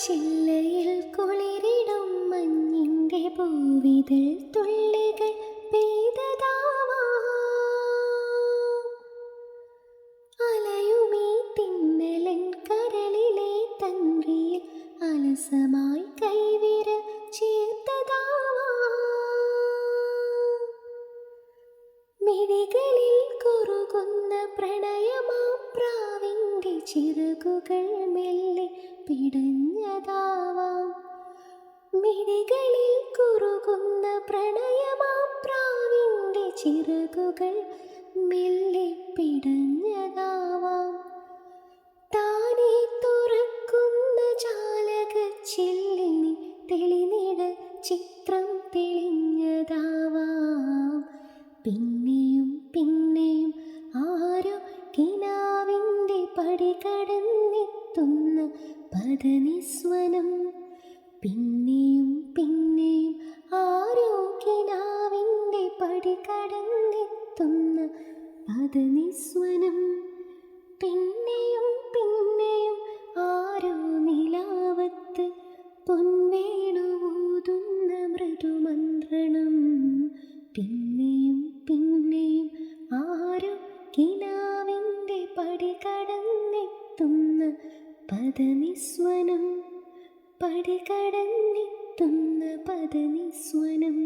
ചില്ലയിൽ കുളിരിടും മഞ്ഞിൻ്റെ പൂവിതൾ തുള്ളികൾ പെയ്തതാവാം. അലയുമീ തിന്നലൻ കരളിലെ തന്ത്രിയിൽ അലസമായി കൈവിരൽ ചേർത്തതാവാം. മിഴികളിൽ കുറുകുന്ന പ്രണയമാം പ്രാവിൻ്റെ ചിറകുകൾ മെല്ലെ പിടഞ്ഞതാവാം. മിഴികളിൽ കുറുകുന്ന പ്രണയമാം പ്രാവിൻ്റെ ചിറകുകൾ മെല്ലെ പിടഞ്ഞതാവാം. താനേ തുറക്കുന്ന ജാലകച്ചില്ലിനി തെളിനിഴൽ ചിത്രം തെളിഞ്ഞതാവാം. പിന്നെയും പിന്നെയും ആരോ കിനാവിൻ്റെ പടി കടന്നെത്തുന്ന പദനിസ്വനം. പിന്നെയും പിന്നെയും ആരോ കിനാവിൻ്റെ പടി കടന്നെത്തുന്ന പദനിസ്വനം. പിന്നെയും പിന്നെയും ആരോ നിലാവത്ത് പൊൻവേണുവൂതുന്ന മൃദുമന്ത്രണം. പിന്നെയും പിന്നെയും ആരോ കിനാവിൻ്റെ പടി കടന്നെത്തുന്ന പദനിസ്വനം. പടി കടന്നെത്തുന്ന പദനിസ്വനം.